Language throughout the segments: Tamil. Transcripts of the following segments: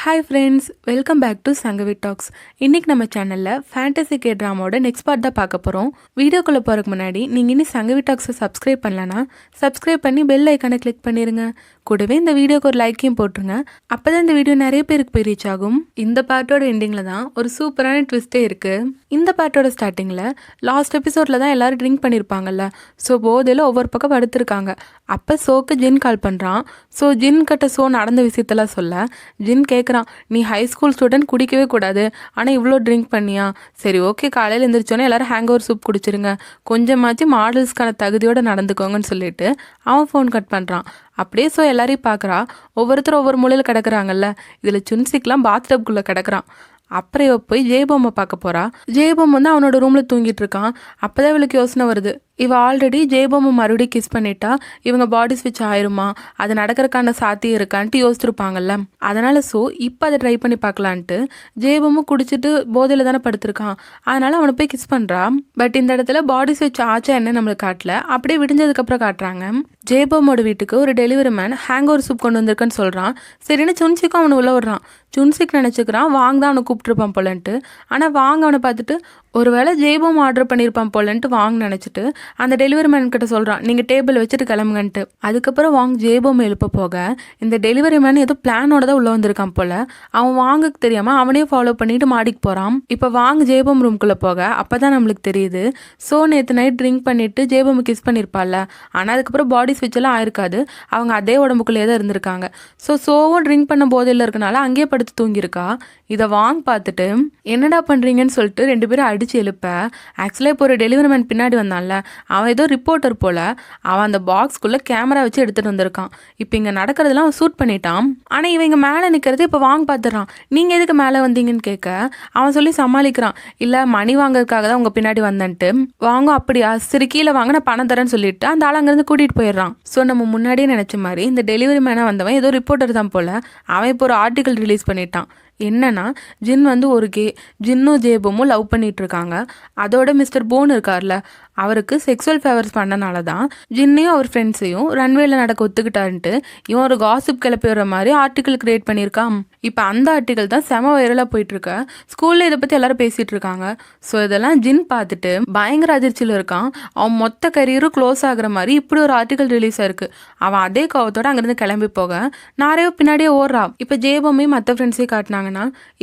Hi friends, welcome back to Sangavi talks. இன்றைக்கி நம்ம சேனலில் ஃபேண்டசி கே ட்ராமாவோட நெக்ஸ்ட் பார்ட் தான் பார்க்க போகிறோம். வீடியோக்குள்ளே போகிறதுக்கு முன்னாடி நீங்கள் இன்னும் சங்கவி டாக்ஸை சப்ஸ்கிரைப் பண்ணலன்னா சப்ஸ்கிரைப் பண்ணி பெல் ஐக்கானை கிளிக் பண்ணிடுங்க. கூடவே இந்த வீடியோக்கு ஒரு லைக்கையும் போட்டுருங்க. அப்போ தான் இந்த வீடியோ நிறைய பேருக்கு போய் ரீச் ஆகும். இந்த பார்ட்டோட எண்டிங்கில் தான் ஒரு சூப்பரான ட்விஸ்ட்டே இருக்குது. இந்த பார்ட்டோட ஸ்டார்டிங்கில் லாஸ்ட் எபிசோடில் தான் எல்லோரும் ட்ரிங்க் பண்ணியிருப்பாங்கல்ல. ஸோ போதையில் ஒவ்வொரு பக்கம் படுத்துருக்காங்க. அப்போ சோக்கு ஜின் கால் பண்ணுறான். ஸோ ஜின் கிட்ட சோ நடந்த விஷயத்தெல்லாம் சொல்ல ஜின் கேட்குறான், நீ ஹை ஸ்கூல் ஸ்டூடெண்ட், குடிக்கவே கூடாது, ஆனால் இவ்வளோ ட்ரிங்க் பண்ணியா? சரி ஓகே, காலையில் எழுந்திரிச்சோன்னே எல்லோரும் ஹேங் ஓவர் சூப் குடிச்சிருங்க, கொஞ்சமாச்சு மாடல்ஸ்க்கான தகுதியோடு நடந்துக்கோங்கன்னு சொல்லிட்டு அவன் ஃபோன் கட் பண்ணுறான். அப்படியே ஸோ எல்லாரையும் பார்க்குறா. ஒவ்வொருத்தரும் ஒவ்வொரு மூலையில் கிடக்குறாங்கல்ல. இதில் சுன்சிக்லாம் பாத்டப்குள்ளே கிடக்குறான். அப்புறம் இவ போய் ஜெயபொம்மை பார்க்க போகிறா. ஜெயபொம்மை வந்து அவனோட ரூமில் தூங்கிட்டு இருக்கான். அப்போ தான் இவளுக்கு யோசனை வருது, இவ ஆல்ரெடி ஜெயபொம்மை மறுபடியும் கிஸ் பண்ணிட்டா இவங்க பாடி ஸ்விட்ச் ஆயிருமா, அது நடக்கிறக்கான சாத்தியம் இருக்கான்ட்டு யோசிச்சிருப்பாங்கல்ல. அதனால ஸோ இப்போ அதை ட்ரை பண்ணி பார்க்கலான்ட்டு ஜெயபொம்மை குடிச்சிட்டு போதையில் தானே படுத்திருக்கான். அதனால அவனை போய் கிஸ் பண்ணுறா. பட் இந்த இடத்துல பாடி ஸ்விட்ச் ஆச்சா என்ன நம்மளுக்கு காட்டல. அப்படியே விடிஞ்சதுக்கப்புறம் காட்டுறாங்க. ஜெயபொம்மோட வீட்டுக்கு ஒரு delivery man hang over soup கொண்டு வந்திருக்குன்னு சொல்கிறான். சரின்னு சுன்சிக்கும் அவனை உள்ள விடுறான். சுன்சிக் நினச்சிக்கிறான் வாங்க தான் அவனை கூப்பிட்டுருப்பான் போலன்ட்டு. ஆனால் வாங்க அவனை பார்த்துட்டு ஒருவேளை ஜெயபொம்மை ஆர்டர் பண்ணியிருப்பான் போலன்ட்டு வாங்க நினச்சிட்டு அந்த டெலிவரி மேன் கிட்ட சொல்கிறான், நீங்கள் டேபிள் வச்சுட்டு கிளம்புங்கன்ட்டு. அதுக்கப்புறம் வாங்க ஜெயபொம்மை எழுப்ப போக இந்த டெலிவரி மேன் ஏதோ பிளானோட தான் உள்ளே வந்திருக்கான் போல. அவன் வாங்குக்கு தெரியாமல் அவனே ஃபாலோ பண்ணிட்டு மாடிக்கு போகிறான். இப்போ வாங்க ஜெயபொம்மை ரூம்குள்ளே போக அப்போ தான் நம்மளுக்கு தெரியுது, ஸோ நேற்று நைட் ட்ரிங்க் பண்ணிட்டு ஜெயபொம்மை கிஸ் பண்ணியிருப்பாள்ல. ஆனால் அதுக்கப்புறம் பாடி ஸ்விட்ச் எல்லாம் ஆயிருக்காது, அவங்க அதே உடம்புக்குள்ளேயே தான் இருந்திருக்காங்க. சோவும் ட்ரிங்க் பண்ண போதையில் இருக்கனால அங்கேயே படுத்து தூங்கியிருக்கா. இதை வாங்க பார்த்துட்டு என்னடா பண்ணுறீங்கன்னு சொல்லிட்டு ரெண்டு பேரும் அடித்து எழுப்ப, ஆக்சுவலாக இப்போ ஒரு டெலிவரி மேன் பின்னாடி வந்தான்ல, அவன் ஏதோ ரிப்போர்ட்டர் போல். அவன் அந்த பாக்ஸ்குள்ளே கேமரா வச்சு எடுத்துகிட்டு வந்திருக்கான். இப்போ இங்கே நடக்கிறதுலாம் அவன் ஷூட் பண்ணிட்டான். ஆனால் இவன் இங்கே மேலே நிற்கிறது இப்போ வாங்க பார்த்துறான். நீங்கள் எதுக்கு மேலே வந்தீங்கன்னு கேட்க அவன் சொல்லி சமாளிக்கிறான், இல்லை மணி வாங்கிறதுக்காக தான் உங்கள் பின்னாடி வந்தேன்ட்டு. வாங்க அப்படியா, சரி கீழே வாங்க நான் பணம் தரேன்னு சொல்லிட்டு அந்த ஆள் அங்கேருந்து கூட்டிகிட்டு போயிடுறான். ஸோ நம்ம முன்னாடியே நினச்ச மாதிரி இந்த டெலிவரி மேனாக வந்தவன் ஏதோ ரிப்போர்ட்டர் தான் போல். அவன் இப்போ ஒரு ஆர்டிக்கல் ரிலீஸ் பண்ணிட்டான். என்னன்னா ஜின் வந்து ஒரு ஜின்னும் ஜெயபொம்மும் லவ் பண்ணிட்டு இருக்காங்க. அதோட மிஸ்டர் போன் இருக்கார்ல, அவருக்கு செக்ஸுவல் ஃபேவர்ஸ் பண்ணனால தான் ஜின்னையும் அவர் ஃப்ரெண்ட்ஸையும் ரன்வேல நடக்க ஒத்துக்கிட்டாருன்ட்டு இவன் ஒரு காசிப் கிளப்பி வர மாதிரி ஆர்டிக்கல் கிரியேட் பண்ணியிருக்கான். இப்போ அந்த ஆர்டிக்கல் தான் செம வைரலாக போயிட்டுருக்க. ஸ்கூலில் இதை பற்றி எல்லாரும் பேசிகிட்டு இருக்காங்க. ஸோ இதெல்லாம் ஜின் பார்த்துட்டு பயங்கர அதிர்ச்சியில் இருக்கான். அவன் மொத்த கரியரும் க்ளோஸ் ஆகுற மாதிரி இப்படி ஒரு ஆர்டிக்கல் ரிலீஸ் ஆயிருக்கு. அவன் அதே கோவத்தோடு அங்கேருந்து கிளம்பி போக நிறைய பின்னாடியே ஓடுறா. இப்போ ஜெயபொம்மையும் மற்ற ஃப்ரெண்ட்ஸையும் காட்டினாங்கன்னா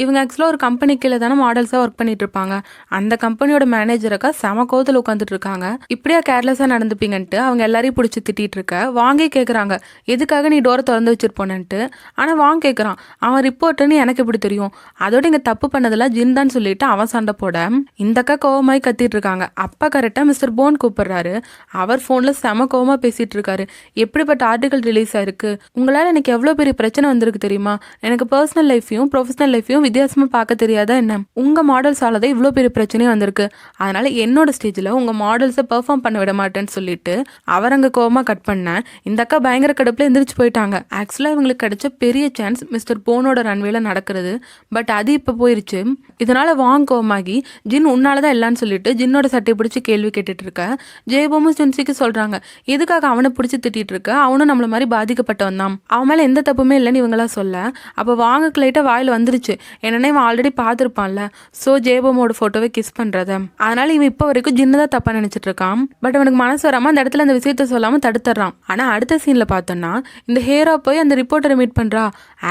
இவங்க ஆக்சுவலாக ஒரு கம்பெனி கீழே தானே மாடல்ஸாக ஒர்க் பண்ணிட்டு இருப்பாங்க. அந்த கம்பெனியோட மேனேஜருக்கா செம கோவத்தில் உட்காந்துட்டு இருக்காங்க. இப்படியா கேர்லெஸ்ஸாக நடந்துப்பீங்கன்ட்டு அவங்க எல்லாரையும் பிடிச்சி திட்டிட்டு இருக்க வாங்கி கேட்குறாங்க, எதுக்காக நீ டோரை திறந்து வச்சிருப்போனன்ட்டு. ஆனால் வாங்க கேட்குறான், அவன் ரிப்போர்ட்டுன்னு எனக்கு எப்படி தெரியும், அதோட இங்கே தப்பு பண்ணதெல்லாம் ஜின் தான் சொல்லிட்டு அவன் சண்டை போட இந்த அக்கா கோவமாய் கத்திட்டு இருக்காங்க. அப்பா கரெக்டாக மிஸ்டர் போன் கூப்பிடுறாரு. அவர் ஃபோனில் செம கோவமாக பேசிட்டு இருக்காரு. எப்படிப்பட்ட ஆர்டிகல் ரிலீஸ் ஆயிருக்கு, உங்களால் எனக்கு எவ்வளோ பெரிய பிரச்சனை வந்திருக்கு தெரியுமா, எனக்கு பர்சனல் லைஃப்பையும் ப்ரொஃபஷனல் லைஃப்பையும் வித்தியாசமாக பார்க்க தெரியாதா என்ன, உங்கள் மாடல்ஸால தான் இவ்வளோ பெரிய பிரச்சனையும் வந்திருக்கு, அதனால என்னோட ஸ்டேஜில் உங்கள் மாடல்ஸை பெர்ஃபார்ம் பண்ண விட மாட்டேன்னு சொல்லிட்டு அவர் அங்கே கோவமாக கட் பண்ண இந்த அக்கா பயங்கர கடுப்பில் எந்திரிச்சு போயிட்டாங்க. ஆக்சுவலாக இவங்களுக்கு கிடைச்ச பெரிய சான்ஸ் மிஸ்டர் போனோட ரன்வேல நடக்கிறது. பட் அது இப்போ போயிருச்சு. இதனால வாங்க கோவமாகி ஜின் உன்னால தான் இல்லைன்னு சொல்லிட்டு ஜின்னோட சட்டையை பிடிச்சி கேள்வி கேட்டுட்டு இருக்க ஜெயபொம்மும் சுன்சிக்கு சொல்றாங்க, எதுக்காக அவனை பிடிச்சி திட்டிட்டு இருக்க, அவனும் நம்மள மாதிரி பாதிக்கப்பட்டவன் தான், அவன் மேலே எந்த தப்புமே இல்லைன்னு இவங்களா சொல்ல அப்போ வாங்க லைட்டாக வாயில் வந்துருச்சு. என்னன்னா இவன் ஆல்ரெடி பார்த்துருப்பான்ல, ஸோ ஜெயபொம்மோட ஃபோட்டோவை கிஸ் பண்ணுறத. அதனால இவன் இப்போ வரைக்கும் ஜின்னு தான் தப்பாக நினச்சிட்டு இருக்கான். பட் அவனுக்கு மனசு வராமல் அந்த இடத்துல அந்த விஷயத்த சொல்லாமல் தடுத்துறான். ஆனால் அடுத்த சீனில் பார்த்தோன்னா இந்த ஹேரா போய் அந்த ரிப்போர்ட்டரை மீட் பண்ணுறா.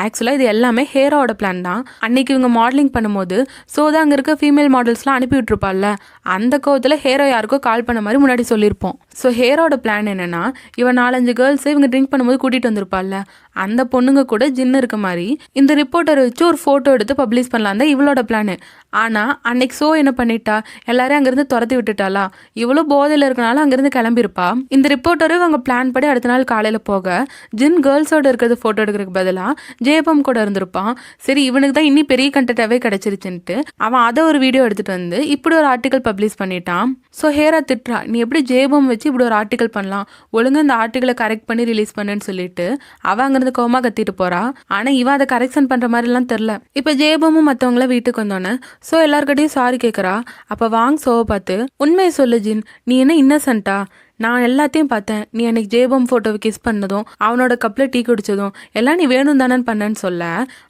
ஆக்சுவலாக இது எல்லாமே ஹேராவோட பிளான் தான். அன்னைக்கு இவங்க மாடலிங் பண்ணும்போது ஸோ தான் அங்கே இருக்க ஃபீமேல் மாடல்ஸ்லாம் அனுப்பி விட்டுருப்பாள்ல, அந்த கோவத்தில் ஹேரோ யாருக்கோ கால் பண்ண மாதிரி முன்னாடி சொல்லியிருப்போம். ஸோ ஹேரோட பிளான் என்னன்னா இவன் 4-5 கேர்ள்ஸை இவங்க ட்ரிங்க் பண்ணும்போது கூட்டிகிட்டு வந்திருப்பாள்ல, அந்த பொண்ணுங்க கூட ஜின்னு இருக்க மாதிரி இந்த ரிப்போர்ட்டரை வச்சு ஒரு ஃபோட்டோ எடுத்து பப்ளிஷ் பண்ணலாம் தான் இவளோட பிளானு. ஆனால் அன்னைக்கு ஸோ என்ன பண்ணிட்டா, எல்லாரையும் அங்கேருந்து துரத்தி விட்டுட்டாளா. இவ்வளோ போதையில் இருக்கனால அங்கேருந்து கிளம்பியிருப்பா. இந்த ரிப்போர்ட்டரும் இவங்க பிளான் படி அடுத்த நாள் காலையில் போக ஜின் கேர்ள்ஸோட இருக்கிறது ஃபோட்டோ எடுக்கிறதுக்கு பதிலாக ஜெயபொம் கூட இருந்திருப்பான். சரி இவனுக்கு தான் இன்னும் பெரிய கண்டென்ட்டாகவே கிடச்சிருச்சுன்ட்டு அவன் அதை ஒரு வீடியோ எடுத்துகிட்டு வந்து இப்படி ஒரு ஆர்டிக்கல் பப்ளிஷ் பண்ணிட்டான். ஸோ ஹேரா திட்டுறா, நீ எப்படி ஜெயபொம் வச்சு இப்படி ஒரு ஆர்டிக்கல் பண்ணலாம், ஒழுங்காக இந்த ஆர்டிக்கலை கரெக்ட் பண்ணி ரிலீஸ் பண்ணுன்னு சொல்லிட்டு அவன் அங்கேருந்து கோவமாக கத்திட்டு போறா. ஆனால் இவன் அதை கரெக்ஷன் பண்ணுற மாதிரிலாம் தெரில. இப்போ ஜெயபொம்மும் மற்றவங்களாம் வீட்டுக்கு வந்தோன்னே ஸோ எல்லாருக்கிட்டையும் சாரி கேட்குறா. அப்போ வாங்க சோவை பார்த்து, உண்மையை சொல்லு ஜின், நீ என்ன இன்னசென்ட்டா, நான் எல்லாத்தையும் பார்த்தேன். நீ அன்னைக்கு ஜேபம் ஃபோட்டோவை கிஸ் பண்ணதும் அவனோட கப்பில் டீ குடிச்சதும் எல்லாம் நீ வேணும் தானேன்னு பண்ணேன்னு சொல்ல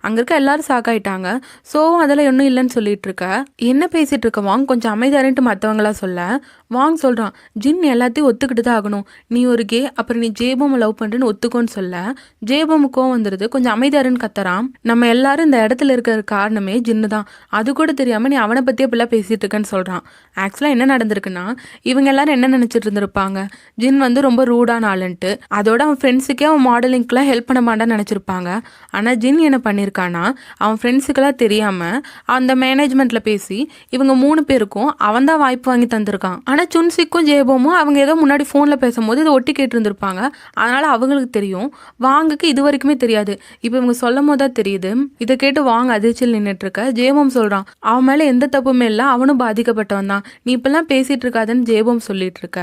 அங்கே இருக்க எல்லாரும் சாக்காயிட்டாங்க. சோவும் அதெல்லாம் ஒன்றும் இல்லைன்னு சொல்லிட்டு இருக்க. என்ன பேசிட்டு இருக்க வாங் கொஞ்சம் அமைதியாருன்ட்டு மற்றவங்களா சொல்ல வாங் சொல்கிறான், ஜின் எல்லாத்தையும் ஒத்துக்கிட்டு தான் ஆகணும். நீ ஒரு கே, அப்புறம் நீ ஜேபம் லவ் பண்ணுறேன்னு ஒத்துக்கோன்னு சொல்ல ஜேபமுக்கும் வந்துடுது. கொஞ்சம் அமைதியாருன்னு கத்துறான். நம்ம எல்லாரும் இந்த இடத்துல இருக்கிற காரணமே ஜின்னு தான். அது கூட தெரியாமல் நீ அவனை பற்றியே இப்படிலாம் பேசிட்டு இருக்கேன்னு சொல்கிறான். ஆக்சுவலாக என்ன நடந்திருக்குன்னா இவங்க எல்லாரும் என்ன நினச்சிட்டு இருந்திருப்பாங்க, ஜின் வந்து ரொம்ப ரூடான ஆளுன்ட்டு. அதோட அவன் ஃப்ரெண்ட்ஸுக்கே அவன் மாடலிங்க்கெலாம் ஹெல்ப் பண்ண மாட்டான்னு நினச்சிருப்பாங்க. ஆனால் ஜின் என்ன பண்ணியிருக்கானா அவன் ஃப்ரெண்ட்ஸுக்கெல்லாம் தெரியாமல் அந்த மேனேஜ்மெண்ட்டில் பேசி இவங்க 3 பேருக்கும் அவன் தான் வாய்ப்பு வாங்கி தந்திருக்கான். ஆனால் சுன்சிக்கும் ஜேபோமும் அவங்க ஏதோ முன்னாடி ஃபோனில் பேசும்போது இதை ஒட்டி கேட்டு இருந்திருப்பாங்க. அதனால் அவங்களுக்கு தெரியும். வாங்குக்கு இது வரைக்குமே தெரியாது. இப்போ இவங்க சொல்லும் போது தான் தெரியுது. இதை கேட்டு வாங்க அதிர்ச்சியில் நின்றுட்டு இருக்க. ஜேபோம் சொல்கிறான், அவன் மேலே எந்த தப்புமே இல்லை, அவனும் பாதிக்கப்பட்டவன் தான், நீ இப்பெல்லாம் பேசிட்டு இருக்காதுன்னு ஜேபோம் சொல்லிட்டு இருக்க.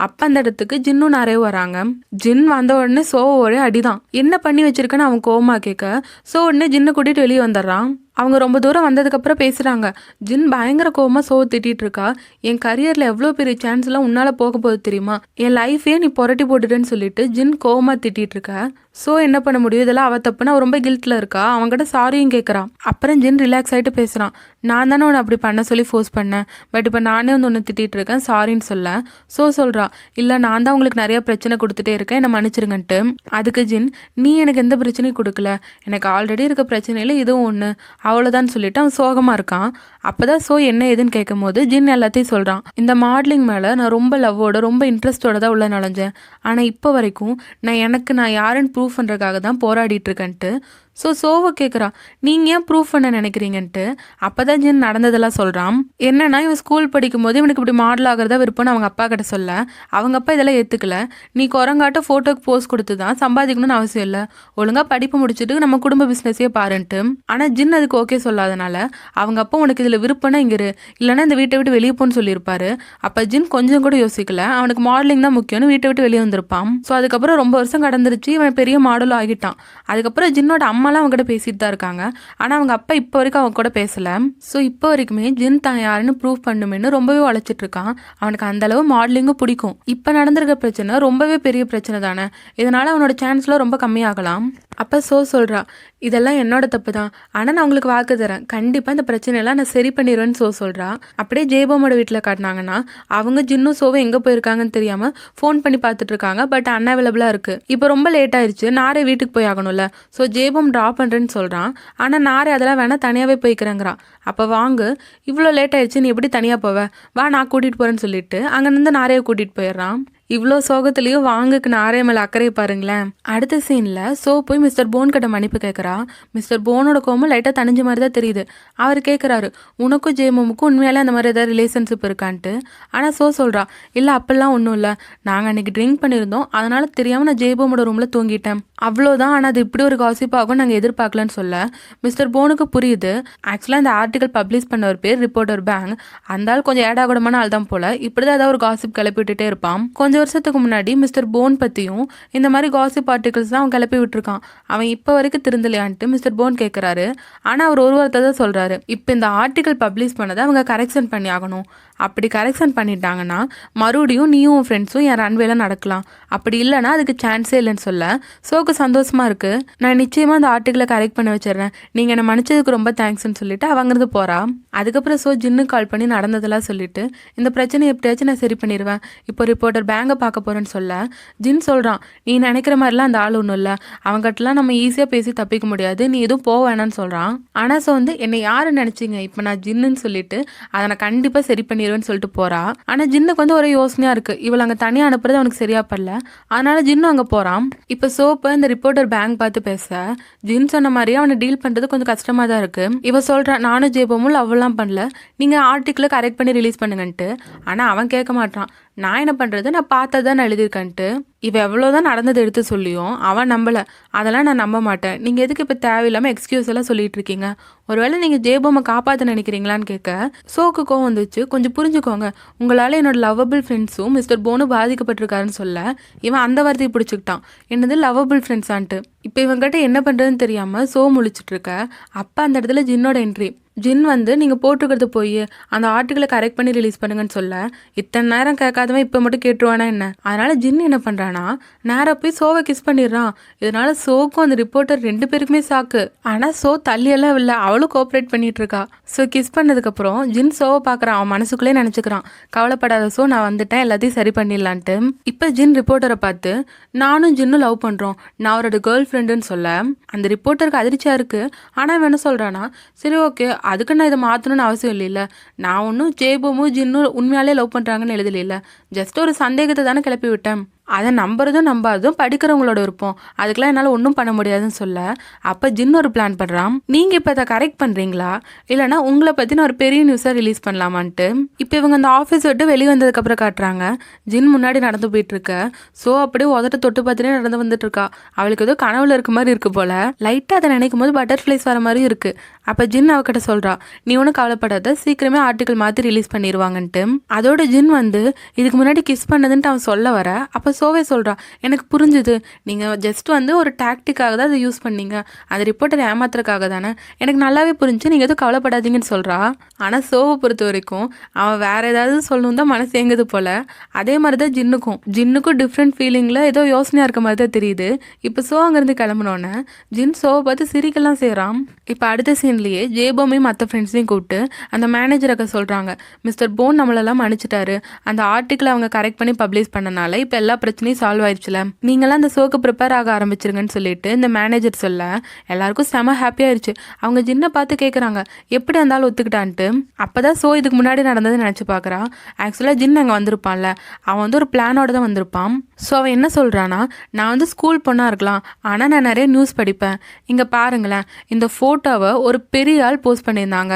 அப்போ அந்த இடத்துக்கு ஜின்னும் நிறைய வராங்க. ஜின் வந்த உடனே சோ ஒரே அடிதான். என்ன பண்ணி வச்சிருக்கன்னு அவன் கோவமா கேட்க சோ உடனே ஜின்னை கூட்டிட்டு வெளியே வந்துடுறான். அவங்க ரொம்ப தூரம் வந்ததுக்கப்புறம் பேசுகிறாங்க. ஜின் பயங்கர கோவமாக சோவை திட்டிகிட்டு இருக்கா. என் கரியரில் எவ்வளோ பெரிய சான்ஸ்லாம் உன்னால் போக போகுது தெரியுமா, என் லைஃபே நீ புரட்டி போட்டுட்டேன்னு சொல்லிட்டு ஜின் கோவமாக திட்டிகிட்டு இருக்க. ஸோ என்ன பண்ண முடியும், இதெல்லாம் அவள் தப்புனா அவள் ரொம்ப கில்ட்டில் இருக்கா. அவங்ககிட்ட சாரியும் கேட்குறான். அப்புறம் ஜின் ரிலாக்ஸ் ஆகிட்டு பேசுகிறான். நான் தானே உன்னை அப்படி பண்ண சொல்லி ஃபோர்ஸ் பண்ணேன், பட் இப்போ நானே வந்து ஒன்று திட்டிகிட்டு இருக்கேன், சாரின்னு சொல்ல ஸோ சொல்கிறா, இல்லை நான் தான் உங்களுக்கு நிறையா பிரச்சனை கொடுத்துட்டே இருக்கேன், என்னை மன்னிச்சிருங்கன்ட்டு. அதுக்கு ஜின், நீ எனக்கு எந்த பிரச்சனையும் கொடுக்கல, எனக்கு ஆல்ரெடி இருக்க பிரச்சனையில் இதுவும் ஒன்று, அவ்வளோதான் சொல்லிட்டு அவன் சோகமாக இருக்கான். அப்போதான் சோ என்ன ஏதுன்னு கேட்கும் போது ஜின் எல்லாத்தையும் சொல்கிறான். இந்த மாடலிங் மேலே நான் ரொம்ப லவ்வோட ரொம்ப இன்ட்ரெஸ்டோட தான் உள்ள நுழைஞ்சேன். ஆனால் இப்போ வரைக்கும் நான் யாருன்னு ப்ரூவ் பண்ணுறதுக்காக தான் போராடிட்டு இருக்கேன்ட்டு. சோவை கேட்குறான், நீங்கள் ஏன் ப்ரூவ் பண்ண நினைக்கிறீங்கன்ட்டு. அப்போ தான் ஜின் நடந்ததெல்லாம் சொல்கிறான். என்னன்னா இவன் ஸ்கூல் படிக்கும் போது இவனுக்கு இப்படி மாடல் ஆகிறதா விருப்பம்னு அவங்க அப்பா கிட்ட சொல்ல அவங்க அப்பா இதெல்லாம் ஏற்றுக்கல. நீ குரங்காட்ட ஃபோட்டோக்கு போஸ்ட் கொடுத்து தான் சம்பாதிக்கணும்னு அவசியம் இல்லை, ஒழுங்காக படிப்பு முடிச்சுட்டு நம்ம குடும்ப பிஸ்னஸையே பாருன்ட்டு. ஆனால் ஜின் அதுக்கு ஓகே சொல்லாதனால அவங்க அப்பா உனக்கு இதில் விருப்பம்னா இங்கே இல்லைன்னா இந்த வீட்டை விட்டு வெளியே போன்னு சொல்லியிருப்பாரு. அப்போ ஜின் கொஞ்சம் கூட யோசிக்கல, அவனுக்கு மாடலிங் தான் முக்கியம்னு வீட்டை விட்டு வெளியே வந்திருப்பான். ஸோ அதுக்கப்புறம் ரொம்ப வருஷம் கடந்துருச்சு, இவன் பெரிய மாடலும் ஆகிட்டான். அதுக்கப்புறம் ஜின்னோட அம்மாலாம் அவங்க கூட பேசிட்டு தான் இருக்காங்க. ஆனால் அவங்க அப்பா இப்போ வரைக்கும் அவங்க கூட பேசலை. ஸோ இப்போ வரைக்குமே ஜின் தான் யாருன்னு ப்ரூவ் பண்ணுமேன்னு ரொம்பவே உழைச்சிட்டு இருக்கான். அவனுக்கு அந்த அளவு மாடலிங்கும் பிடிக்கும். இப்போ நடந்திருக்க பிரச்சனை ரொம்பவே பெரிய பிரச்சனை தானே, இதனால அவனோட சான்ஸ்லாம் ரொம்ப கம்மியாகலாம். அப்போ சொல்கிறா, இதெல்லாம் என்னோட தப்பு தான், ஆனால் நான் உங்களுக்கு வாக்கு தரேன், கண்டிப்பாக இந்த பிரச்சனையெல்லாம் நான் சரி பண்ணிடுவேன்னு சொல்கிறா. அப்படியே ஜேபோமோட வீட்டில் காட்டினாங்கன்னா அவங்க ஜின்னும் சோவும் எங்கே போயிருக்காங்கன்னு தெரியாமல் ஃபோன் பண்ணி பார்த்துட்டு இருக்காங்க. பட் அன்அவைலபிளாக இருக்குது. இப்போ ரொம்ப லேட் ஆயிடுச்சு, நாரே வீட்டுக்கு போய் ஆகணும்ல. ஸோ ஜேபோம் ட்ராப் பண்ணுறேன்னு சொல்கிறான். ஆனால் நாரே அதெல்லாம் வேணால் தனியாகவே போய்க்கிறேங்கிறான். அப்போ வாங்கு, இவ்வளோ லேட் ஆயிடுச்சு, நீ எப்படி தனியாக போவ, வா நான் கூட்டிகிட்டு போகிறேன்னு சொல்லிட்டு அங்கேருந்து நாரையை கூட்டிகிட்டு போயிடுறான். இவ்வளோ சோகத்துலேயும் வாங்குக்கு நாரே மேலே அக்கறை பாருங்களேன். அடுத்த சீனில் சோ போய் மிஸ்டர் போன் கிட்ட மன்னிப்பு கேட்குறா. மிஸ்டர் போனோட கோவம் லைட்டாக தனிஞ்ச மாதிரி தான் தெரியுது. அவர் கேட்குறாரு, உனக்கும் ஜேமோமுக்கும் உண்மையாலே அந்த மாதிரி ஏதாவது ரிலேஷன்ஷிப் இருக்கான்ட்டு. ஆனால் சொல்கிறா, இல்லை அப்படிலாம் ஒன்றும் இல்லை, நாங்கள் அன்றைக்கி ட்ரிங்க் பண்ணியிருந்தோம், அதனால் தெரியாமல் நான் ஜேபோமோட ரூமில் தூங்கிட்டேன், அவ்வளோதான். ஆனால் அது இப்படி ஒரு காசிப் ஆகும் நாங்கள் எதிர்பார்க்கலன்னு சொல்ல மிஸ்டர் போனுக்கு புரியுது. ஆக்சுவலாக இந்த ஆர்டிகல் பப்ளிஷ் பண்ண ஒரு பேர் ரிப்போர்ட்டர் பேங்க். அந்த ஆள் கொஞ்சம் ஏடாகூடமான ஆள் தான் போல். இப்படி தான் ஏதாவது ஒரு காசிப் கிளப்பி விட்டுட்டே இருப்பான். கொஞ்சம் வருஷத்துக்கு முன்னாடி மிஸ்டர் போன் பற்றியும் இந்த மாதிரி காசிப் ஆர்டிகல்ஸ் தான் அவன் கிளப்பி விட்டுருக்கான். அவன் இப்போ வரைக்கும் திருந்தலையான்ட்டு மிஸ்டர் போன் கேட்குறாரு. ஆனால் அவர் ஒரு வார்த்தை தான் சொல்கிறாரு, இப்போ இந்த ஆர்டிகல் பப்ளிஷ் பண்ணதை அவங்க கரெக்ஷன் பண்ணி ஆகணும். அப்படி கரெக்ஷன் பண்ணிட்டாங்கன்னா மறுபடியும் நீயும் உன் ஃப்ரெண்ட்ஸும் என் ரன்வேல நடக்கலாம், அப்படி இல்லைன்னா அதுக்கு சான்ஸே இல்லைன்னு சொல்ல சோக்கு சந்தோஷமாக இருக்குது. நான் நிச்சயமாக அந்த ஆர்டிகளை கரெக்ட் பண்ண வச்சிடுறேன், நீங்கள் என்னை மன்னிச்சதுக்கு ரொம்ப தேங்க்ஸ்ன்னு சொல்லிட்டு அவங்கிருந்து போகிறா. அதுக்கப்புறம் ஜின்னு கால் பண்ணி நடந்ததெல்லாம் சொல்லிட்டு இந்த பிரச்சனை எப்படியாச்சும் நான் சரி பண்ணிடுவேன், இப்போ ரிப்போர்ட்டர் பேங்கை பார்க்க போகிறேன்னு சொல்ல ஜின் சொல்கிறான், நீ நினைக்கிற மாதிரிலாம் அந்த ஆள் ஒன்றும் இல்லை, அவங்ககிட்டலாம் நம்ம ஈஸியாக பேசி தப்பிக்க முடியாது, நீ எதுவும் போக வேணான்னு சொல்கிறான். ஆனால் என்னை யாருன்னு நினச்சிங்க, இப்போ நான் ஜின்னுன்னு சொல்லிட்டு அதை நான் கண்டிப்பாக சரி பண்ணிடுவேன்னு சொல்லிட்டு போகிறா. ஆனால் ஜின்னுக்கு வந்து ஒரே யோசனையாக இருக்குது, இவள் அங்கே தனியாக அனுப்புறது அவனுக்கு சரியா படல. அதனால ஜின்னும் அங்கே போகிறான். இப்போ சோப்பை இந்த ரிப்போர்ட்டர் பேங்க் பார்த்து பேச ஜின் சொன்ன மாதிரியே அவனை டீல் பண்ணுறது கொஞ்சம் கஷ்டமாக தான் இருக்குது. இவ சொல்கிறான், நானும் ஜேபமும் அவெல்லாம் பண்ணல, நீங்கள் ஆர்டிக்கிளை கரெக்ட் பண்ணி ரிலீஸ் பண்ணுங்கன்ட்டு. ஆனால் அவன் கேட்க மாட்டான். நான் என்ன பண்ணுறது, நான் பார்த்ததான் எழுதியிருக்கேன்ட்டு. இவ எவ்வளோதான் நடந்தது எடுத்து சொல்லியும் அவன் நம்பலை. அதெல்லாம் நான் நம்ப மாட்டேன், நீங்கள் எதுக்கு இப்போ தேவையில்லாமல் எக்ஸ்கியூஸ் எல்லாம் சொல்லிட்டு இருக்கீங்க, ஒருவேளை நீங்கள் ஜேபோமை காப்பாற்ற நினைக்கிறீங்களான்னு கேட்க சோக்கு கோவம் வந்துச்சு. கொஞ்சம் புரிஞ்சுக்கோங்க, உங்களால் என்னோட லவ்வபிள் ஃப்ரெண்ட்ஸும் மிஸ்டர் போனும் பாதிக்கப்பட்டிருக்காருன்னு சொல்ல இவன் அந்த வார்த்தையை பிடிச்சிக்கிட்டான். என்னது லவ்வபிள் ஃப்ரெண்ட்ஸான்ட்டு. இப்போ இவங்கிட்ட என்ன பண்ணுறதுன்னு தெரியாமல் முழிச்சிட்டு இருக்க. அப்போ அந்த இடத்துல ஜின்னோட என்ட்ரி. ஜின் வந்து நீங்கள் போட்டிருக்கிறது போய் அந்த ஆர்டிகளை கரெக்ட் பண்ணி ரிலீஸ் பண்ணுங்கன்னு சொல்ல இத்தனை நேரம் கேட்காதவன் இப்போ மட்டும் கேட்டுருவானா என்ன. அதனால ஜின் என்ன பண்ணுறான்னா நேராக போய் சோவை கிஸ் பண்ணிடுறான். இதனால சோக்கும் அந்த ரிப்போர்ட்டர் 2 பேருக்குமே சாக்கு. ஆனால் சோ தள்ளியெல்லாம் இல்லை, அவளும் கோஆப்ரேட் பண்ணிட்டு இருக்கா. ஸோ கிஸ் பண்ணதுக்கப்புறம் ஜின் சோவை பார்க்குறான். அவன் மனசுக்குள்ளே நினச்சிக்கிறான், கவலைப்படாத சோ, நான் வந்துட்டேன், எல்லாத்தையும் சரி பண்ணிடலான்ட்டு. இப்போ ஜின் ரிப்போர்ட்டரை பார்த்து நானும் ஜின்னும் லவ் பண்ணுறோம், நான் அவரோட கேர்ள் ஃப்ரெண்டுன்னு சொல்ல அந்த ரிப்போர்ட்டருக்கு அதிர்ச்சியாக இருக்குது. ஆனால் இவன் என்ன சொல்கிறான்னா சரி ஓகே, அதுக்கு நான் இதை மாற்றணும்னு அவசியம் இல்லைல்ல, நான் ஒன்றும் ஜேபோமும் ஜின்னும் உண்மையாலே லவ் பண்ணுறாங்கன்னு எழுதலையில, ஜஸ்ட் ஒரு சந்தேகத்தை தானே கிளப்பி விட்டேன், அதை நம்புறதும் நம்பாததும் படிக்கிறவங்களோட இருப்போம், அதுக்கெல்லாம் என்னால் ஒன்றும் பண்ண முடியாதுன்னு சொல்ல அப்போ ஜின் ஒரு பிளான் பண்ணுறான். நீங்கள் இப்போ அதை கரெக்ட் பண்ணுறீங்களா இல்லைனா உங்களை பற்றின ஒரு பெரிய நியூஸாக ரிலீஸ் பண்ணலாமான்ட்டு. இப்போ இவங்க அந்த ஆஃபீஸ் விட்டு வெளியே வந்ததுக்கப்புறம் காட்டுறாங்க. ஜின் முன்னாடி நடந்து போயிட்டுருக்க ஸோ அப்படியே உதட்ட தொட்டு பார்த்துட்டே நடந்து வந்துட்டு இருக்கா. அவளுக்கு ஏதோ கனவுல இருக்க மாதிரி இருக்கு போல. லைட்டாக அதை நினைக்கும் போது பட்டர்ஃப்ளைஸ் வர மாதிரி இருக்கு. அப்போ ஜின் அவகிட்ட சொல்கிறா, நீ ஒன்றும் கவலைப்படாத, சீக்கிரமே ஆர்டிக்கல் மாற்றி ரிலீஸ் பண்ணிடுவாங்கன்ட்டு. அதோட ஜின் வந்து இதுக்கு முன்னாடி கிஸ் பண்ணதுன்ட்டு அவன் சொல்ல வர அப்போ சோவே சொல்கிறா, எனக்கு புரிஞ்சுது, நீங்கள் ஜஸ்ட் வந்து ஒரு டாக்டிக்காக தான் அதை யூஸ் பண்ணீங்க, அந்த ரிப்போர்ட்டரை ஏமாத்துறதுக்காக தானே, எனக்கு நல்லாவே புரிஞ்சு, நீங்கள் எதுவும் கவலைப்படாதீங்கன்னு சொல்கிறா. ஆனால் சோவை பொறுத்த வரைக்கும் அவன் வேற ஏதாவது சொல்லணும் தான் மனசு எங்குது போல. அதே மாதிரி தான் ஜின்னுக்கும் டிஃப்ரெண்ட் ஃபீலிங்கில் ஏதோ யோசனையாக இருக்க மாதிரி தான் தெரியுது. இப்போ சோ அங்கேருந்து கிளம்புனோன்னே ஜின் சோவை பார்த்து சிரிக்கலாம் செய்கிறான். இப்போ அடுத்த சீன்லேயே ஜேபோமையும் மற்ற ஃப்ரெண்ட்ஸையும் கூப்பிட்டு அந்த மேனேஜருக்கு சொல்கிறாங்க, மிஸ்டர் போன் நம்மளெல்லாம் மன்னிச்சிட்டாரு, அந்த ஆர்டிக்கிளை அவங்க கரெக்ட் பண்ணி பப்ளிஷ் பண்ணனால இப்போ எல்லா பிரச்சனையும் சால்வ் ஆயிடுச்சுல, நீங்களாம் அந்த ஷோக்கு ப்ரிப்பேர் ஆக ஆரம்பிச்சிருங்கன்னு சொல்லிட்டு இந்த மேனேஜர் சொல்ல எல்லாருக்கும் செம ஹாப்பியாயிருச்சு. அவங்க ஜின்னை பார்த்து கேட்குறாங்க எப்படி இருந்தாலும் ஒத்துக்கிட்டான்ட்டு. அப்போதான் ஷோ இதுக்கு முன்னாடி நடந்ததை நினச்சி பார்க்குறான். ஆக்சுவலாக ஜின் அங்கே வந்திருப்பான்ல, அவன் வந்து ஒரு பிளானோட தான் வந்திருப்பான். ஸோ அவன் என்ன சொல்கிறான்னா, நான் வந்து ஸ்கூல் பொண்ணாக இருக்கலாம், ஆனால் நான் நிறைய நியூஸ் படிப்பேன், இங்கே பாருங்களேன், இந்த ஃபோட்டோவை ஒரு பெரிய ஆள் போஸ்ட் பண்ணியிருந்தாங்க,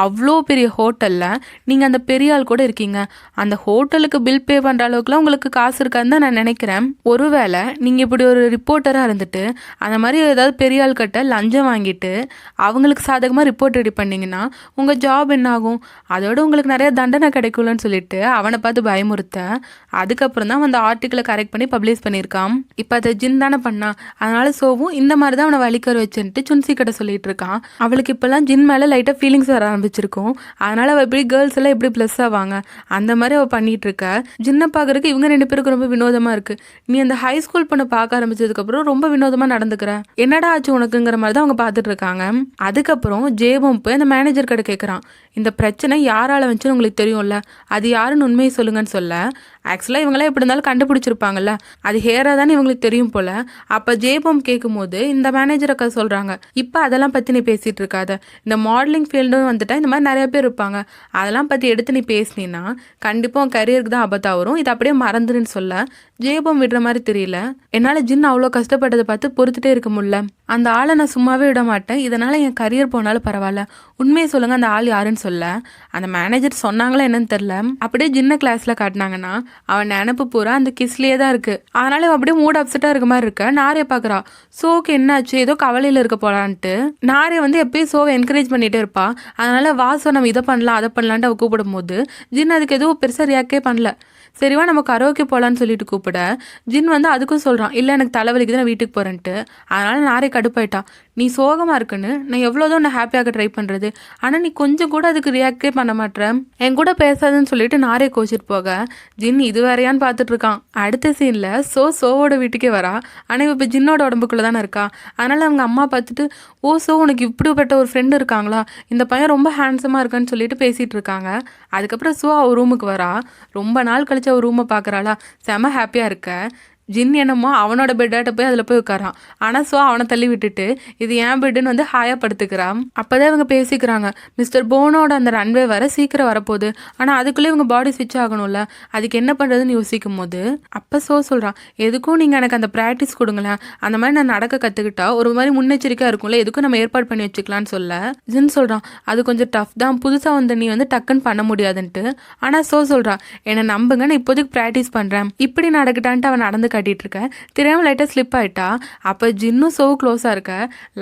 அவ்வளோ பெரிய ஹோட்டலில் நீங்கள் அந்த பெரிய ஆள் கூட இருக்கீங்க, அந்த ஹோட்டலுக்கு பில் பே பண்ணுற அளவுக்குலாம் உங்களுக்கு காசு இருக்கான்னு தான் நான் நினைக்கிறேன். ஒருவேளை நீங்கள் இப்படி ஒரு ரிப்போர்ட்டராக இருந்துட்டு அந்த மாதிரி ஏதாவது பெரிய ஆள் கிட்ட லஞ்சம் வாங்கிட்டு அவங்களுக்கு சாதகமாக ரிப்போர்ட் ரெடி பண்ணிங்கன்னா உங்கள் ஜாப் என்ன ஆகும், அதோடு உங்களுக்கு நிறைய தண்டனை கிடைக்கும்லன்னு சொல்லிட்டு அவனை பார்த்து பயமுறுத்த அதுக்கப்புறம் தான் அந்த ஆர்டிக்கிளை கரெக்ட் பண்ணி பப்ளிஷ் பண்ணியிருக்கான். இப்போ அதை ஜின் தானே பண்ணான், அதனால சோவும் இந்த மாதிரி தான் அவனை வலிக்கற வச்சுட்டு சுன்சி கிட்ட சொல்லிட்டு இருக்கான். அவளுக்கு இப்போல்லாம் ஜின் மேலே லைட்டாக ஃபீலிங்ஸ் வர ஆரம்பிச்சிருக்கும். அதனால அவள் எப்படி கேர்ள்ஸ் எல்லாம் எப்படி ப்ளஸ் ஆவாங்க அந்த மாதிரி அவள் பண்ணிட்டு இருக்க. ஜின்னை பார்க்கறதுக்கு இவங்க 2 பேருக்கு ரொம்ப வினோதமாக இருக்கு. நீ அந்த ஹை ஸ்கூல் பொண்ணை பார்க்க ஆரம்பிச்சதுக்கப்புறம் ரொம்ப வினோதமாக நடந்துக்கிற, என்னடா ஆச்சு உனக்குங்கிற மாதிரி தான் அவங்க பார்த்துட்டு இருக்காங்க. அதுக்கப்புறம் ஜேபம் போய் அந்த மேனேஜர் கிட்ட கேட்குறான், இந்த பிரச்சனை யாரால வந்துச்சுன்னு உங்களுக்கு தெரியும்ல, அது யாருன்னு உண்மையை சொல்லுங்கன்னு சொல்ல ஆக்சுவலாக இவங்களாம் எப்படி இருந்தாலும் கண்டுபிடிச்சிருப்பாங்கல்ல, அது ஹேராக தானே இவங்களுக்கு தெரியும் போல. அப்போ ஜேபம் கேட்கும் போது இந்த மேனேஜர் அக்கா சொல்கிறாங்க, இப்போ அதெல்லாம் பற்றி நீ பேசிகிட்டு இருக்காத, இந்த மாடலிங் ஃபீல்டுன்னு வந்துட்டா இந்த மாதிரி நிறைய பேர் இருப்பாங்க, அதெல்லாம் பற்றி எடுத்து நீ பேசினீன்னா கண்டிப்பாக உன் கரியருக்கு தான் ஆபத்தாக வரும், இது அப்படியே மறந்துடுன்னு சொல்ல ஜேபம் விடுற மாதிரி தெரியல. என்னால் ஜின் அவ்வளோ கஷ்டப்பட்டதை பார்த்து பொறுத்துட்டே இருக்க முடியல, அந்த ஆளை நான் சும்மாவே விட மாட்டேன், இதனால் என் கரியர் போனாலும் பரவாயில்ல, உண்மையை சொல்லுங்கள் அந்த ஆள் யாருன்னு சொல்ல அந்த மேனேஜர் சொன்னாங்களா என்னன்னு தெரில. அப்படியே ஜின்ன கிளாஸில் காட்டினாங்கன்னா அவன் நினப்பு பூரா அந்த கிஸ்லேயே தான் இருக்குது. அதனால அவன் அப்படியே மூட் அப்செட்டாக இருக்க மாதிரி இருக்க நாரே பார்க்குறா. சோக்கு என்னாச்சு, ஏதோ கவலையில் இருக்க போலான்ட்டு. நாரே வந்து எப்பயும் சோவை என்கரேஜ் பண்ணிகிட்டே இருப்பா. அதனால வாசம் நம்ம இதை பண்ணலாம் அதை பண்ணலான்ட்டு அவள் கூப்பிடும் போது ஜின் அதுக்கு எதுவும் பெருசாக ரியாக்டே பண்ணல. சரிவா நம்ம கரோக்கே போகலான்னு சொல்லிட்டு கூப்பிட ஜின் வந்து அதுக்கும் சொல்கிறான், இல்லை எனக்கு தலைவலிக்கு தான் நான் வீட்டுக்கு போகிறேன்ட்டு. அதனால் நாரே கடுப்பாயிட்டான், நீ சோகமாக இருக்குன்னு நான் எவ்வளோதான் உன்னை ஹாப்பியாக ட்ரை பண்ணுறது, ஆனால் நீ கொஞ்சம் கூட அதுக்கு ரியாக்டே பண்ண மாட்டேன், என் கூட பேசாதுன்னு சொல்லிட்டு நாரே கோச்சிட்டு போக ஜின் இது வேறையான்னு பார்த்துட்டு இருக்கான். அடுத்த சீனில் சோவோட வீட்டுக்கே வரா. ஆனால் இப்போ ஜின்னோட உடம்புக்குள்ளே தானே இருக்கா. அதனால் அவங்க அம்மா பார்த்துட்டு, ஓ சோ உனக்கு இப்படிப்பட்ட ஒரு ஃப்ரெண்டு இருக்காங்களா, இந்த பையன் ரொம்ப ஹேண்ட்ஸமாக இருக்கான்னு சொல்லிட்டு பேசிகிட்டு இருக்காங்க. அதுக்கப்புறம் சோ அவள் ரூமுக்கு வரா. ரொம்ப நாள் கழிச்சு அவள் ரூமை பார்க்குறாளா, செம ஹாப்பியாக இருக்க. ஜின் என்னமோ அவனோட பெட்டாட்ட போய் அதில் போய் உட்காரான். ஆனால் சோ அவனை தள்ளி விட்டுட்டு இது ஏன் பெட்டுன்னு வந்து ஹாயாக படுத்துக்கிறான். அப்போதான் இவங்க பேசிக்கிறாங்க, மிஸ்டர் போனோட அந்த ரன்வே வர சீக்கிரம் வரப்போகுது, ஆனால் அதுக்குள்ளே இவங்க பாடி ஸ்விட்ச் ஆகணும்ல, அதுக்கு என்ன பண்ணுறதுன்னு யோசிக்கும் போது அப்போ சோ சொல்கிறான், எதுக்கும் நீங்கள் எனக்கு அந்த ப்ராக்டிஸ் கொடுங்களேன், அந்த மாதிரி நான் நடக்க கற்றுக்கிட்டா ஒரு மாதிரி முன்னெச்சரிக்கையாக இருக்கும்ல, எதுக்கும் நம்ம ஏற்பாடு பண்ணி வச்சுக்கலான்னு சொல்ல ஜின் சொல்கிறான், அது கொஞ்சம் டஃப் தான், புதுசாக வந்து நீ வந்து டக்குன்னு பண்ண முடியாதுன்ட்டு. ஆனால் சோ சொல்கிறான், என்னை நம்புங்க, நான் இப்போதைக்கு ப்ராக்டிஸ் பண்ணுறேன், இப்படி நடக்கிட்டான்ட்டு அவன் நடந்து காட்டிட்டு இருக்க, தெரியாமல் லைட்டாக ஸ்லிப் ஆயிட்டா. அப்போ ஜின்னும் சோ க்ளோஸாக இருக்க,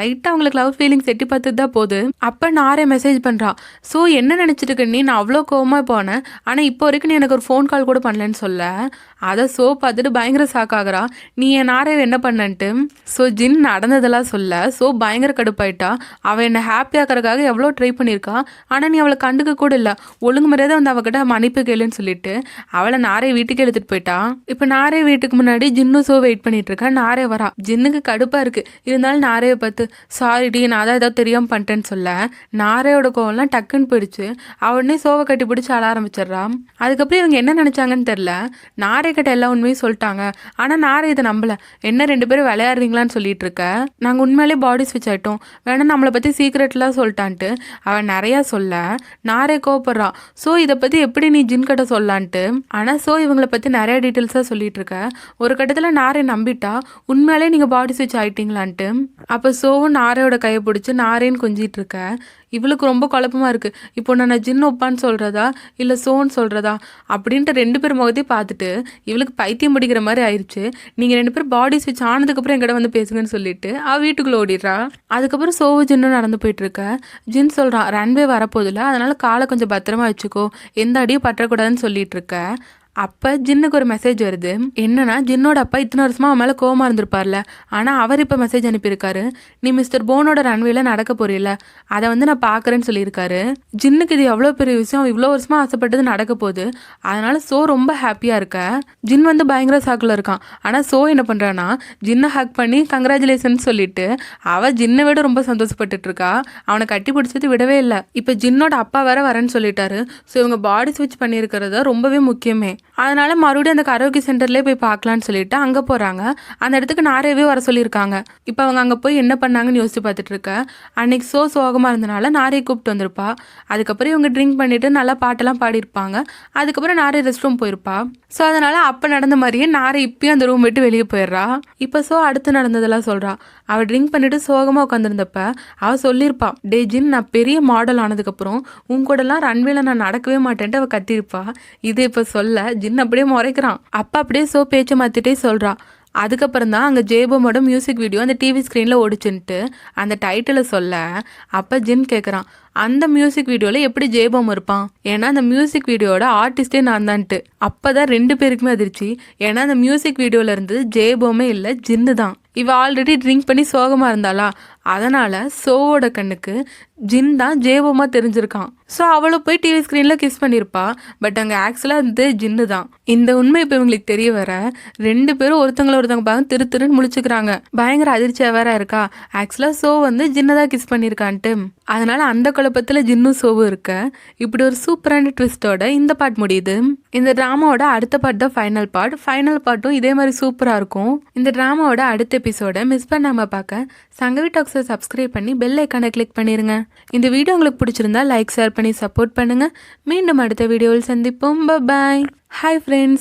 லைட்டாக அவங்களுக்கு லவ் ஃபீலிங்ஸ் எட்டி பார்த்துட்டு தான் போகுது. அப்போ நாரே மெசேஜ் பண்ணுறான். ஸோ என்ன நினச்சிட்டு இருக்க நீ, நான் அவ்வளோ கோவமாக போனேன், ஆனால் இப்போ வரைக்கும் நீ எனக்கு ஒரு ஃபோன் கால் கூட பண்ணலன்னு சொல்ல. அதை சோ பார்த்துட்டு பயங்கர ஷாக் ஆகுறா. நீ என் நாரேவை என்ன பண்ணன்ட்டு. ஸோ ஜின் நடந்ததெல்லாம் சொல்ல ஸோ பயங்கர கடுப்பாயிட்டா. அவள் என்னை ஹாப்பியாக்கிறதுக்காக எவ்வளோ ட்ரை பண்ணியிருக்கா, ஆனால் நீ அவளை கண்டுக்க கூட இல்லை, ஒழுங்கு முறையாக வந்து அவகிட்ட மன்னிப்பு கேளுன்னு சொல்லிட்டு அவளை நாரே வீட்டுக்கு எடுத்துகிட்டு போயிட்டா. இப்போ நாரே வீட்டுக்கு முன்னாடி ஜின்னு சோ வெயிட் பண்ணிட்டு இருக்கா. நாரே வரா. ஜின்னுக்கு கடுப்பாக இருக்குது. இருந்தாலும் நாரையை பார்த்து சாரிடி நான் தான் ஏதாவது தெரியாமல் பண்ணிட்டேன்னு சொல்ல நாரையோட கோவம்லாம் டக்குன்னு போயிடுச்சு. அவனே சோவை கட்டி பிடிச்சி அழ ஆரம்பிச்சிடுறா. அதுக்கப்புறம் இவங்க என்ன நினச்சாங்கன்னு தெரில. நாரே கிட்ட எல்லா உண்மையும் சொல்லிட்டாங்க. ஆனால் நாரே இதை நம்பல. என்ன 2 பேரும் விளையாடுறீங்களான்னு சொல்லிட்டு இருக்க, நாங்கள் உண்மையிலே பாடி ஸ்விட்ச் ஆகிட்டோம், வேணா நம்மளை பற்றி சீக்ரெட்லாம் சொல்லிட்டான்ட்டு அவன் நிறையா சொல்ல நாரே கோவப்படுறா. ஸோ இதை பற்றி எப்படி நீ ஜின் கிட்ட சொல்லலான்ட்டு. ஆனால் ஸோ இவங்களை பற்றி நிறைய டீட்டெயில்ஸாக சொல்லிட்டு இருக்க. ஒரு கட்டத்தில் நாரே நம்பிட்டா உண்மையிலே நீங்கள் பாடி ஸ்விட்ச் ஆகிட்டீங்களான்ட்டு. அப்போ சோவும் நாரையோட கையை பிடிச்சி நாரேன்னு கொஞ்சிட்டு இருக்க. இவளுக்கு ரொம்ப குழப்பமாக இருக்குது. இப்போ நான் ஜின் ஒப்பான்னு சொல்கிறதா இல்லை சோன்னு சொல்கிறதா அப்படின்ட்டு 2 பேர் முகத்தையும் பார்த்துட்டு இவளுக்கு பைத்தியம் பிடிக்கிற மாதிரி ஆயிடுச்சு. நீங்கள் 2 பேர் பாடி ஸ்விட்ச் ஆனதுக்கப்புறம் என்கிட்ட வந்து பேசுங்கன்னு சொல்லிட்டு அவள் வீட்டுக்குள்ளே ஓடிடுறா. அதுக்கப்புறம் சோவு ஜின்னும் நடந்து போயிட்டுருக்க. ஜின் சொல்கிறான் ரன்வே வரப்போதில்ல, அதனால் காலை கொஞ்சம் பத்திரமா வச்சுக்கோ, எந்த அடியும் பற்றக்கூடாதுன்னு சொல்லிட்டு இருக்க. அப்போ ஜின்னுக்கு ஒரு மெசேஜ் வருது. என்னன்னா ஜின்னோட அப்பா இத்தனை வருஷமா அவன் மேலே கோவமாக இருந்திருப்பார்ல, ஆனால் அவர் இப்போ மெசேஜ் அனுப்பியிருக்காரு. நீ மிஸ்டர் போனோட ரன்வேல நடக்க போறீல, அதை வந்து நான் பார்க்குறேன்னு சொல்லியிருக்காரு. ஜின்னுக்கு இது எவ்வளோ பெரிய விஷயம், அவன் இவ்வளோ வருஷமா ஆசைப்பட்டது நடக்க போகுது. அதனால சோ ரொம்ப ஹாப்பியாக இருக்க. ஜின் வந்து பயங்கர சாக்கில் இருக்கான். ஆனால் சோ என்ன பண்ணுறான்னா ஜின்னை ஹக் பண்ணி கங்க்ராச்சுலேஷன் சொல்லிட்டு அவள் ஜின்னை விட ரொம்ப சந்தோஷப்பட்டுட்டு இருக்கா. அவனை கட்டி பிடிச்சது விடவே இல்லை. இப்போ ஜின்னோட அப்பா வேற வரேன்னு சொல்லிட்டாரு. ஸோ இவங்க பாடி ஸ்விட்ச் பண்ணியிருக்கிறத ரொம்பவே முக்கியமே. அதனால மறுபடியும் அந்த கரோக்கி சென்டர்லேயே போய் பார்க்கலான்னு சொல்லிட்டு அங்கே போகிறாங்க. அந்த இடத்துக்கு நாரேவே வர சொல்லியிருக்காங்க. இப்போ அவங்க அங்கே போய் என்ன பண்ணாங்கன்னு யோசிச்சு பார்த்துட்டு இருக்க. அன்னைக்கு சோகமாக இருந்தனால நாரையை கூப்பிட்டு வந்திருப்பா. அதுக்கப்புறம் இவங்க ட்ரிங்க் பண்ணிட்டு நல்லா பாட்டெல்லாம் பாடியிருப்பாங்க. அதுக்கப்புறம் நாரே ரெஸ்ட் ரூம் போயிருப்பா. ஸோ அதனால அப்போ நடந்த மாதிரியே நாரை இப்பயும் அந்த ரூம் விட்டு வெளியே போயிடுறா. இப்போ அடுத்து நடந்ததெல்லாம் சொல்கிறா. அவள் ட்ரிங்க் பண்ணிட்டு சோகமாக உட்காந்துருந்தப்ப அவள் சொல்லியிருப்பா, டே ஜின் நான் பெரிய மாடல் ஆனதுக்கப்புறம் உன் கூடலாம் ரன்வேல நான் நடக்கவே மாட்டேன்ட்டு அவள் கத்திருப்பா. இது இப்போ சொல்ல ஜின் அப்படியே முறைக்கிறான். அப்பா அப்படியே சோ பேச்சை மாற்றிட்டே சொல்கிறா. அதுக்கப்புறம் தான் அங்கே ஜேபோமோட மியூசிக் வீடியோ அந்த டிவி ஸ்க்ரீனில் ஓடிச்சுன்ட்டு அந்த டைட்டிலை சொல்ல அப்போ ஜின் கேட்குறான், அந்த மியூசிக் வீடியோவில் எப்படி ஜேபோம் இருப்பான், ஏன்னா அந்த மியூசிக் வீடியோட ஆர்டிஸ்டே நான் தான்ட்டு. அப்போ தான் 2 பேருக்குமே அதிர்ச்சி. ஏன்னா அந்த மியூசிக் வீடியோவில் இருந்து ஜேபோமே இல்லை, ஜின்னு தான். இவ ஆல்ரெடி ட்ரிங்க் பண்ணி சோகமாக இருந்தாளா, அதனால் சோவோட கண்ணுக்கு ஜின் தான் ஜேபோமாக தெரிஞ்சிருக்கான். ஸோ அவளை போய் டிவி ஸ்க்ரீனில் கிஸ் பண்ணியிருப்பா. பட் அங்கே ஆக்சுவலாக வந்து ஜின்னு தான். இந்த உண்மை இப்போ இவங்களுக்கு தெரிய வர 2 பேரும் ஒருத்தவங்களை பார்க்க திருன்னு முழிச்சுக்கிறாங்க. பயங்கர அதிர்ச்சியாக வேற இருக்கா. ஆக்சுவலாக சோ வந்து ஜின்னை தான் கிஸ் பண்ணியிருக்கான்ட்டு. அதனால அந்த குழப்பத்தில் ஜின்னும் சோவும் இருக்க. இப்படி ஒரு சூப்பரான ட்விஸ்டோட இந்த பார்ட் முடியுது. இந்த ட்ராமாவோட அடுத்த பார்ட் தான் ஃபைனல் பார்ட். ஃபைனல் பார்ட்டும் இதே மாதிரி சூப்பராக இருக்கும். இந்த ட்ராமாவோட அடுத்த எபிசோட மிஸ் பண்ணாமல் பார்க்க சங்கவி டாக்ஸை சப்ஸ்கிரைப் பண்ணி பெல் ஐக்கானை கிளிக் பண்ணிருங்க. இந்த வீடியோ உங்களுக்கு பிடிச்சிருந்தா லைக் ஷேர் பண்ணி சப்போர்ட் பண்ணுங்க. மீண்டும் அடுத்த வீடியோவில் சந்திப்போம். பாய். Hi friends.